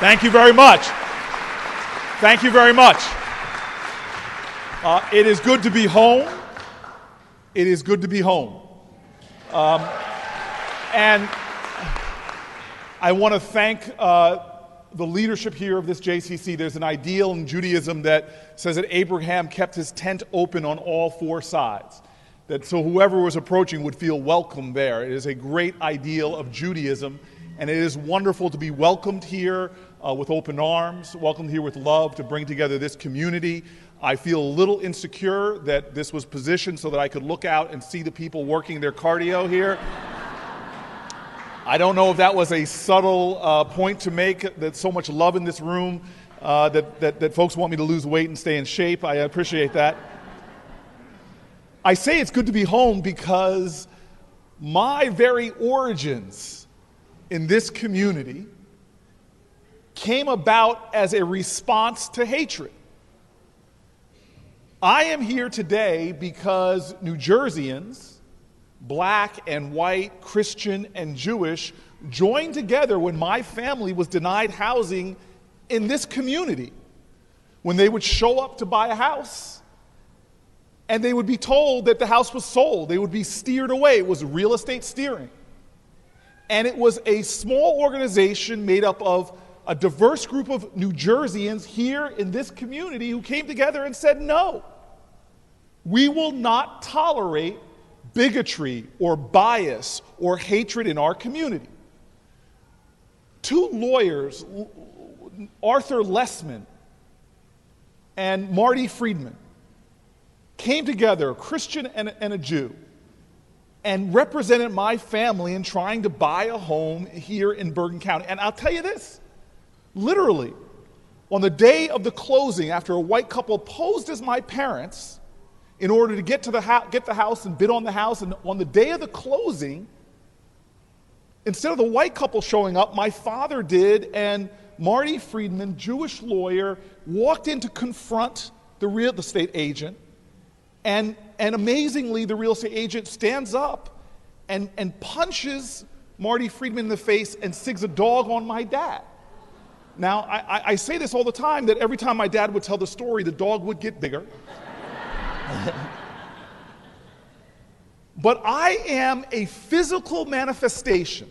Thank you very much. Thank you very much. It is good to be home. It is good to be home. And I want to thank the leadership here of this JCC. There's an ideal in Judaism that says that Abraham kept his tent open on all four sides, that so whoever was approaching would feel welcome there. It is a great ideal of Judaism, and it is wonderful to be welcomed here with open arms, welcomed here with love to bring together this community. I feel a little insecure that this was positioned so that I could look out and see the people working their cardio here. I don't know if that was a subtle point to make, that so much love in this room, that folks want me to lose weight and stay in shape. I appreciate that. I say it's good to be home because my very origins in this community came about as a response to hatred. I am here today because New Jerseyans, black and white, Christian and Jewish, joined together when my family was denied housing in this community. When they would show up to buy a house and they would be told that the house was sold, they would be steered away. It was real estate steering. And it was a small organization made up of a diverse group of New Jerseyans here in this community who came together and said, no, we will not tolerate bigotry or bias or hatred in our community. Two lawyers, Arthur Lessman and Marty Friedman, came together, a Christian and a Jew, and represented my family in trying to buy a home here in Bergen County. And I'll tell you this, literally, on the day of the closing, after a white couple posed as my parents in order to get the house and bid on the house, and on the day of the closing, instead of the white couple showing up, my father did, and Marty Friedman, Jewish lawyer, walked in to confront the real estate agent, and amazingly, the real estate agent stands up and punches Marty Friedman in the face and sigs a dog on my dad. Now, I say this all the time, that every time my dad would tell the story, the dog would get bigger. But I am a physical manifestation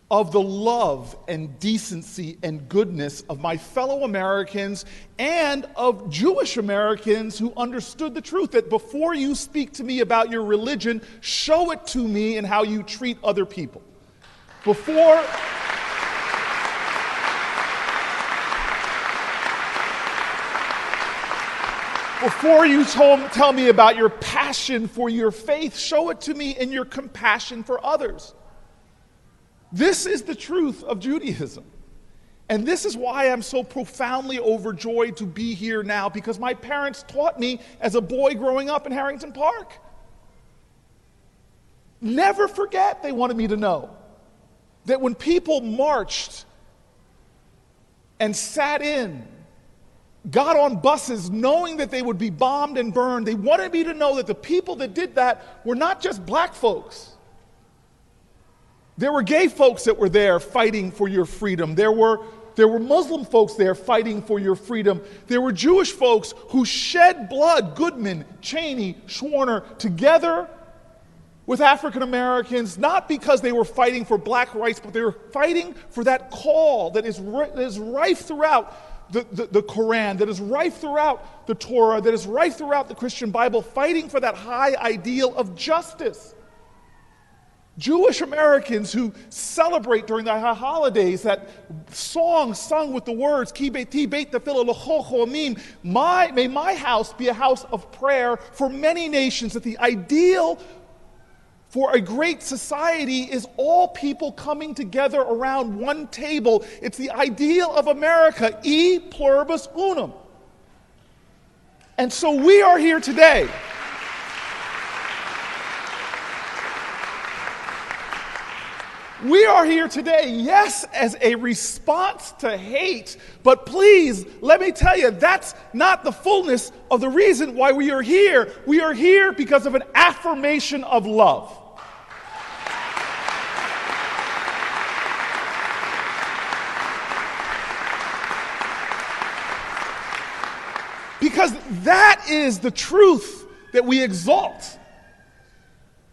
of the love and decency and goodness of my fellow Americans and of Jewish Americans who understood the truth that before you speak to me about your religion, show it to me in how you treat other people. Before you tell me about your passion for your faith, show it to me in your compassion for others. This is the truth of Judaism. And this is why I'm so profoundly overjoyed to be here now, because my parents taught me as a boy growing up in Harrington Park. Never forget, they wanted me to know, that when people marched and sat in, got on buses knowing that they would be bombed and burned, they wanted me to know that the people that did that were not just black folks. There were gay folks that were there fighting for your freedom. There were Muslim folks there fighting for your freedom. There were Jewish folks who shed blood, Goodman, Cheney, Schwerner, together with African Americans, not because they were fighting for black rights, but they were fighting for that call that is rife throughout the Quran, that is rife throughout the Torah, that is rife throughout the Christian Bible, fighting for that high ideal of justice. Jewish Americans who celebrate during the holidays that song sung with the words, Ki beiti beit tefillah l'chol amim, may my house be a house of prayer for many nations, that the ideal for a great society is all people coming together around one table. It's the ideal of America, e pluribus unum. And so we are here today. We are here today, yes, as a response to hate, but please, let me tell you, that's not the fullness of the reason why we are here. We are here because of an affirmation of love. Because that is the truth that we exalt.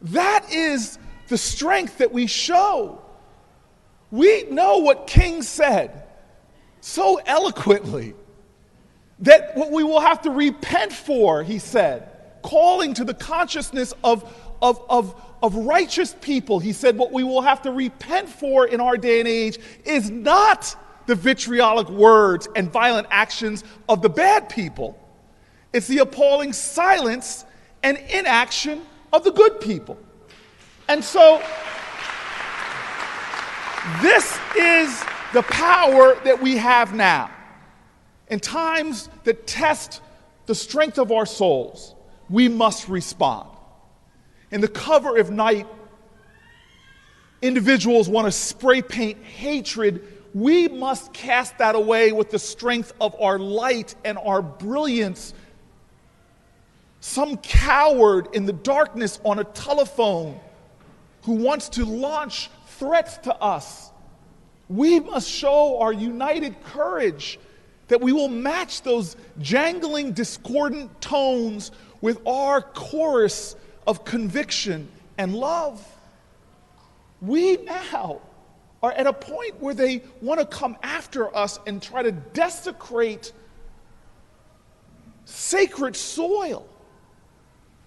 That is the strength that we show. We know what King said so eloquently, that what we will have to repent for, he said, calling to the consciousness of righteous people. He said what we will have to repent for in our day and age is not the vitriolic words and violent actions of the bad people. It's the appalling silence and inaction of the good people. And so, this is the power that we have now. In times that test the strength of our souls, we must respond. In the cover of night, individuals want to spray paint hatred. We must cast that away with the strength of our light and our brilliance. Some coward in the darkness on a telephone who wants to launch threats to us, we must show our united courage that we will match those jangling, discordant tones with our chorus of conviction and love. We now are at a point where they want to come after us and try to desecrate sacred soil.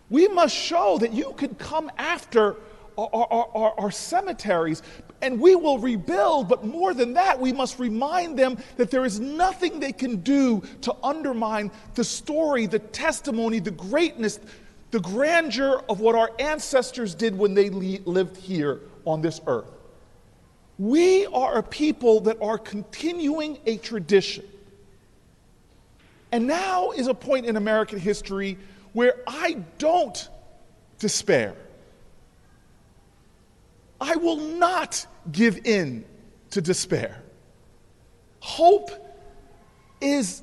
We must show that you can come after our cemeteries, and we will rebuild, but more than that, we must remind them that there is nothing they can do to undermine the story, the testimony, the greatness, the grandeur of what our ancestors did when they lived here on this earth. We are a people that are continuing a tradition. And now is a point in American history where I don't despair. I will not give in to despair. Hope is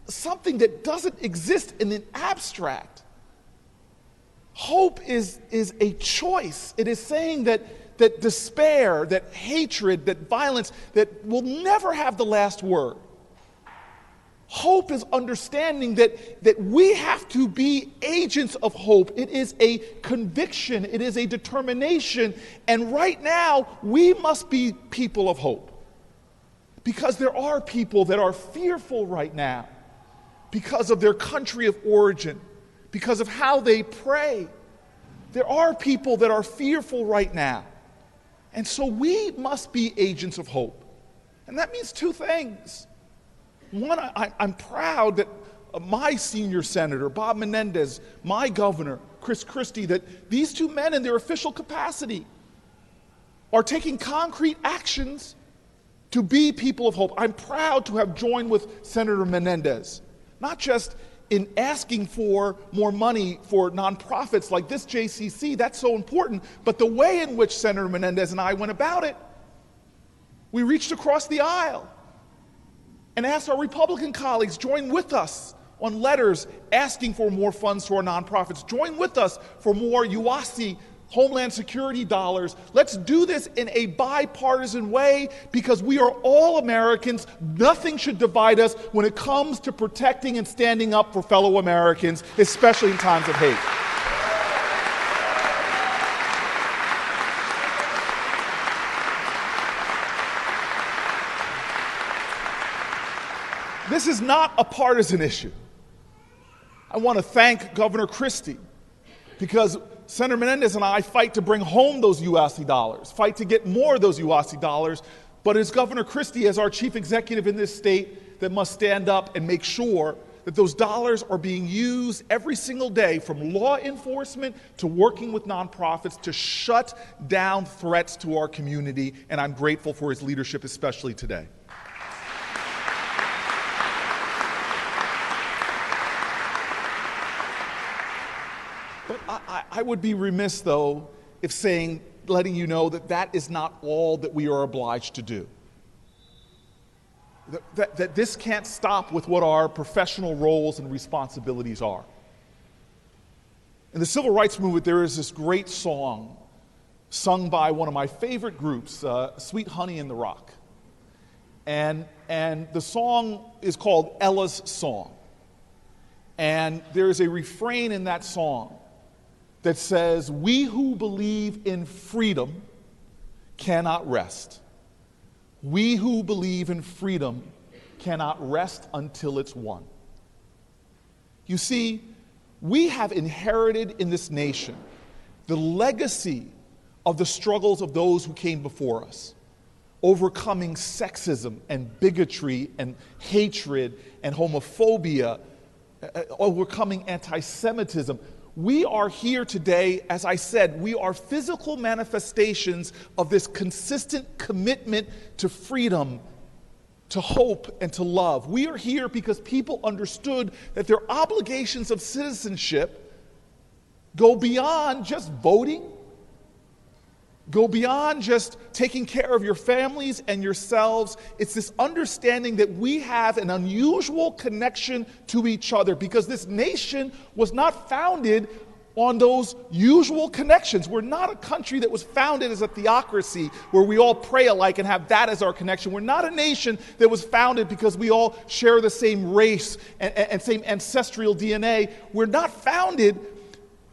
something that doesn't exist in an abstract. Hope is a choice. It is saying that despair, that hatred, that violence, that will never have the last word. Hope is understanding that we have to be agents of hope. It is a conviction. It is a determination. And right now, we must be people of hope. Because there are people that are fearful right now because of their country of origin, because of how they pray. There are people that are fearful right now. And so we must be agents of hope. And that means two things. One, I'm proud that my senior senator, Bob Menendez, my governor, Chris Christie, that these two men in their official capacity are taking concrete actions to be people of hope. I'm proud to have joined with Senator Menendez, not just in asking for more money for nonprofits like this JCC, that's so important, but the way in which Senator Menendez and I went about it. We reached across the aisle and asked our Republican colleagues, join with us on letters asking for more funds to our nonprofits. Join with us for more UASI, Homeland Security dollars. Let's do this in a bipartisan way because we are all Americans. Nothing should divide us when it comes to protecting and standing up for fellow Americans, especially in times of hate. This is not a partisan issue. I want to thank Governor Christie because Senator Menendez and I fight to bring home those UASI dollars, fight to get more of those UASI dollars, but it's Governor Christie as our chief executive in this state that must stand up and make sure that those dollars are being used every single day, from law enforcement to working with nonprofits, to shut down threats to our community, and I'm grateful for his leadership, especially today. But I would be remiss, though, if letting you know that is not all that we are obliged to do. That this can't stop with what our professional roles and responsibilities are. In the civil rights movement, there is this great song sung by one of my favorite groups, Sweet Honey in the Rock. And the song is called Ella's Song. And there's a refrain in that song that says, "We who believe in freedom cannot rest. We who believe in freedom cannot rest until it's won." You see, we have inherited in this nation the legacy of the struggles of those who came before us, overcoming sexism and bigotry and hatred and homophobia, overcoming anti-Semitism. We are here today, as I said, we are physical manifestations of this consistent commitment to freedom, to hope, and to love. We are here because people understood that their obligations of citizenship go beyond just voting, go beyond just taking care of your families and yourselves. It's this understanding that we have an unusual connection to each other because this nation was not founded on those usual connections. We're not a country that was founded as a theocracy where we all pray alike and have that as our connection. We're not a nation that was founded because we all share the same race and same ancestral DNA. We're not founded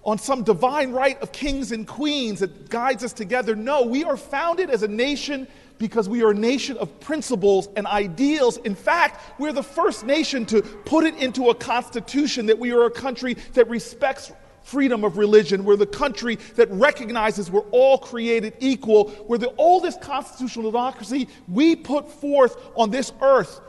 on some divine right of kings and queens that guides us together. No, we are founded as a nation because we are a nation of principles and ideals. In fact, we're the first nation to put it into a constitution that we are a country that respects freedom of religion. We're the country that recognizes we're all created equal. We're the oldest constitutional democracy. We put forth on this earth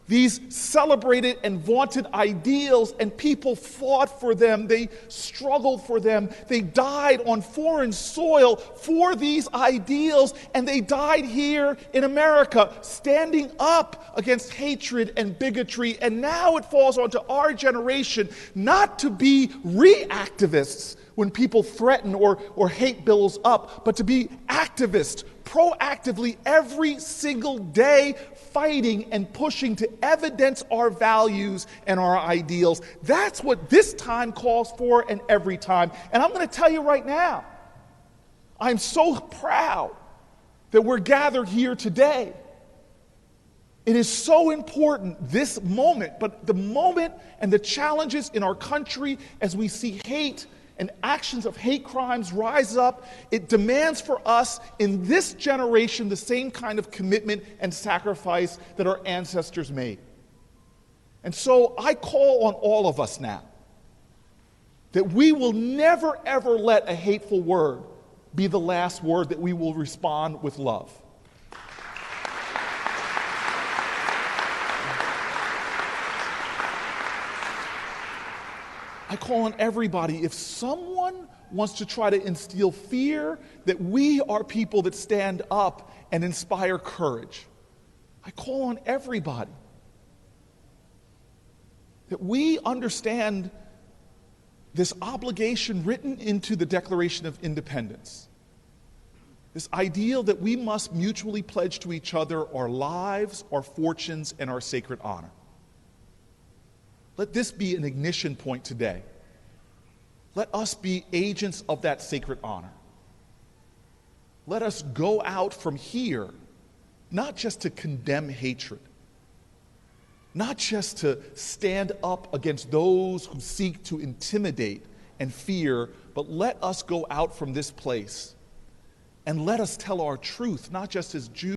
these celebrated and vaunted ideals, and people fought for them. They struggled for them. They died on foreign soil for these ideals, and they died here in America, standing up against hatred and bigotry. And now it falls onto our generation not to be reactivists when people threaten or hate bills up, but to be activists, proactively every single day, fighting and pushing to evidence our values and our ideals. That's what this time calls for, and every time. And I'm going to tell you right now, I'm so proud that we're gathered here today. It is so important, this moment, but the moment and the challenges in our country as we see hate and actions of hate crimes rise up, it demands for us in this generation the same kind of commitment and sacrifice that our ancestors made. And so I call on all of us now that we will never ever let a hateful word be the last word, that we will respond with love. I call on everybody, if someone wants to try to instill fear, that we are people that stand up and inspire courage. I call on everybody that we understand this obligation written into the Declaration of Independence, this ideal that we must mutually pledge to each other our lives, our fortunes, and our sacred honor. Let this be an ignition point today. Let us be agents of that sacred honor. Let us go out from here, not just to condemn hatred, not just to stand up against those who seek to intimidate and fear, but let us go out from this place and let us tell our truth, not just as Jews,